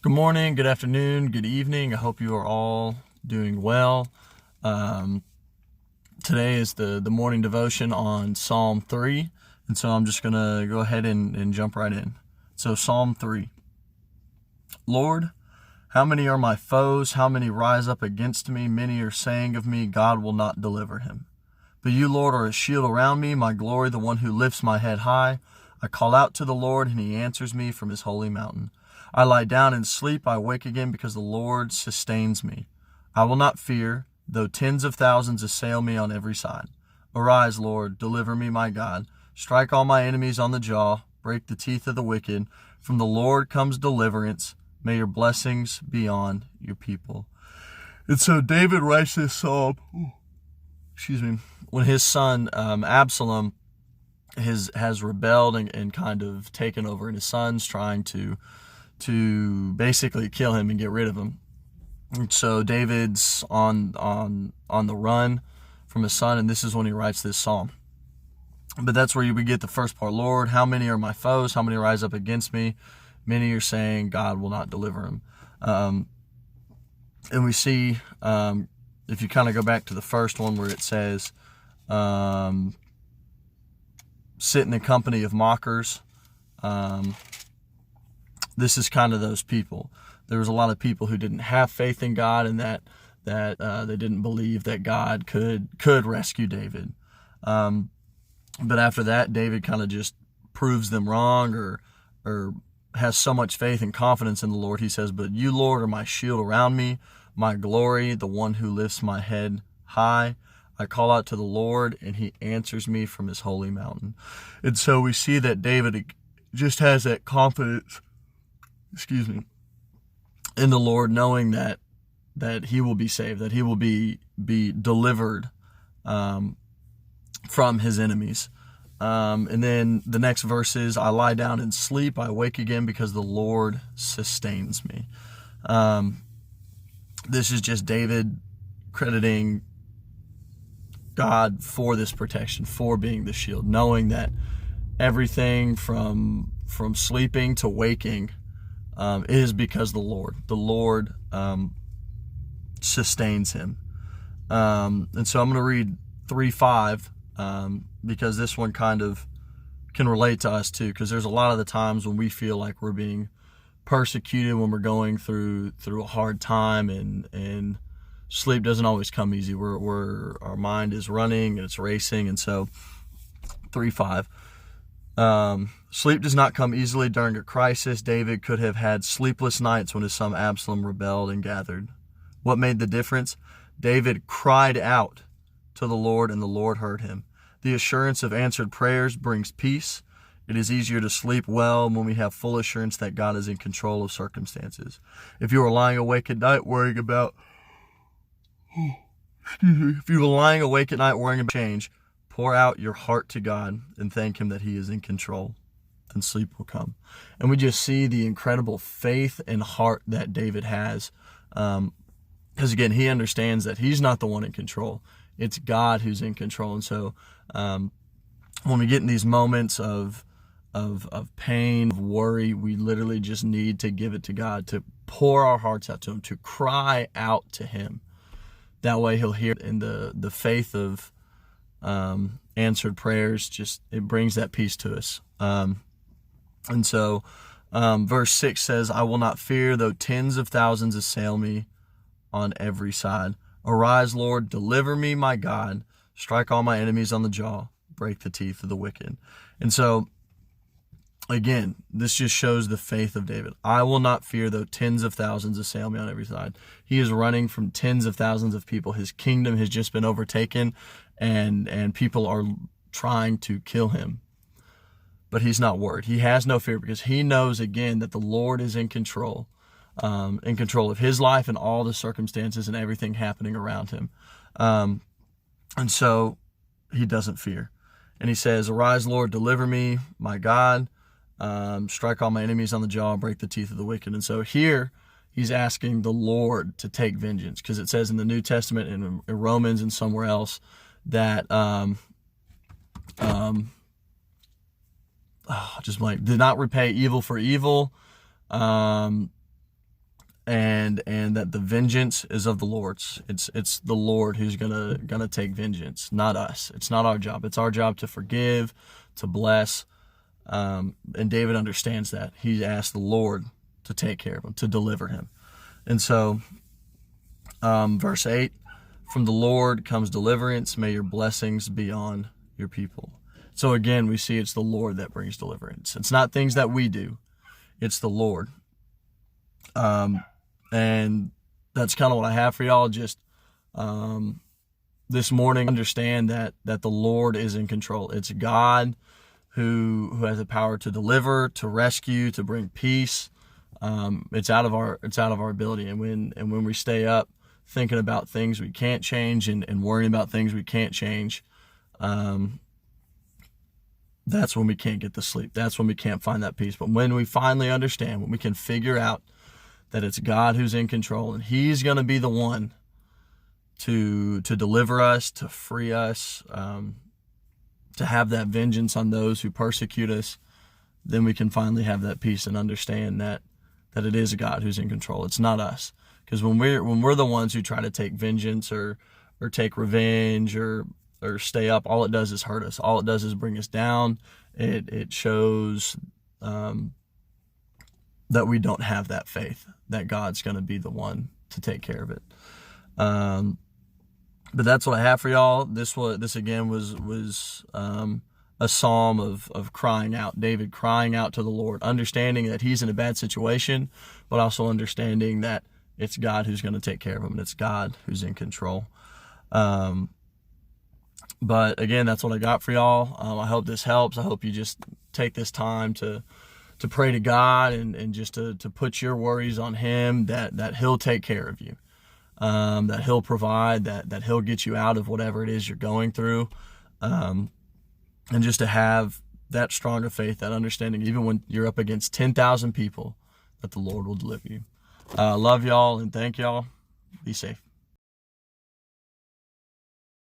Good morning, good afternoon, good evening. I hope you are all doing well. Um, Today is the morning devotion on Psalm 3, and so I'm just going to go ahead and jump right in. So, Psalm 3. Lord, how many are my foes? How many rise up against me? Many are saying of me, God will not deliver him. But you, Lord, are a shield around me, my glory, the one who lifts my head high. I call out to the Lord, and he answers me from his holy mountain. I lie down and sleep. I wake again because the Lord sustains me. I will not fear, though tens of thousands assail me on every side. Arise, Lord, deliver me, my God. Strike all my enemies on the jaw. Break the teeth of the wicked. From the Lord comes deliverance. May your blessings be on your people. And so David writes this psalm, when his son Absalom has rebelled and kind of taken over, and his son's trying to basically kill him and get rid of him. And so David's on the run from his son, and this is when he writes this psalm. But that's where we get the first part. Lord, how many are my foes? How many rise up against me? Many are saying God will not deliver him. And we see, if you kind of go back to the first one where it says, sit in the company of mockers. This is kind of those people. There was a lot of people who didn't have faith in God, and that they didn't believe that God could rescue David. But after that, David kind of just proves them wrong, or has so much faith and confidence in the Lord. He says, but you, Lord, are my shield around me, my glory, the one who lifts my head high. I call out to the Lord, and he answers me from his holy mountain. And so we see that David just has that confidence, in the Lord, knowing that he will be saved, that he will be delivered from his enemies. And then the next verse is, I lie down and sleep. I wake again because the Lord sustains me. This is just David crediting God for this protection, for being the shield, knowing that everything from sleeping to waking is because the Lord sustains him. And so I'm going to read 3:5 because this one kind of can relate to us too, because there's a lot of the times when we feel like we're being persecuted, when we're going through a hard time, and sleep doesn't always come easy. Our mind is running and it's racing. And so 3:5. Sleep does not come easily during a crisis. David could have had sleepless nights when his son Absalom rebelled and gathered. What made the difference? David cried out to the Lord, and the Lord heard him. The assurance of answered prayers brings peace. It is easier to sleep well when we have full assurance that God is in control of circumstances. If you are lying awake at night worrying about change, pour out your heart to God and thank him that he is in control, and sleep will come. And we just see the incredible faith and heart that David has. Because again, he understands that he's not the one in control. It's God who's in control. And so when we get in these moments of pain, of worry, we literally just need to give it to God, to pour our hearts out to him, to cry out to him. That way he'll hear it. In the faith of answered prayers, just it brings that peace to us. And so verse 6 says, I will not fear, though tens of thousands assail me on every side. Arise, Lord, deliver me, my God. Strike all my enemies on the jaw. Break the teeth of the wicked. And so, again, this just shows the faith of David. I will not fear, though tens of thousands assail me on every side. He is running from tens of thousands of people. His kingdom has just been overtaken, and people are trying to kill him. But he's not worried. He has no fear, because he knows, again, that the Lord is in control of his life and all the circumstances and everything happening around him. And so he doesn't fear. And he says, arise, Lord, deliver me, my God. Strike all my enemies on the jaw, break the teeth of the wicked. And so here he's asking the Lord to take vengeance, because it says in the New Testament and in Romans and somewhere else that did not repay evil for evil, and that the vengeance is of the Lord's. It's the Lord who's gonna take vengeance, not us. It's not our job. It's our job to forgive, to bless. And David understands that. He asked the Lord to take care of him, to deliver him. And so, verse 8, from the Lord comes deliverance. May your blessings be on your people. So again, we see it's the Lord that brings deliverance. It's not things that we do. It's the Lord. And that's kind of what I have for y'all. Just this morning, understand that the Lord is in control. It's God who has the power to deliver, to rescue, to bring peace. It's out of our ability. And when we stay up thinking about things we can't change and worrying about things we can't change, that's when we can't get the sleep. That's when we can't find that peace. But when we finally understand, when we can figure out that it's God who's in control and he's going to be the one to deliver us, to free us, to have that vengeance on those who persecute us, then we can finally have that peace and understand that it is God who's in control. It's not us. Because when we're the ones who try to take vengeance or take revenge or stay up, all it does is hurt us. All it does is bring us down. It shows that we don't have that faith that God's going to be the one to take care of it. But that's what I have for y'all. This again was a psalm of crying out, David crying out to the Lord, understanding that he's in a bad situation, but also understanding that it's God who's going to take care of him, and it's God who's in control. But again, that's what I got for y'all. I hope this helps. I hope you just take this time to pray to God and just to put your worries on him, that he'll take care of you, that he'll provide, that he'll get you out of whatever it is you're going through. And just to have that stronger faith, that understanding, even when you're up against 10,000 people, that the Lord will deliver you. Love y'all and thank y'all. Be safe.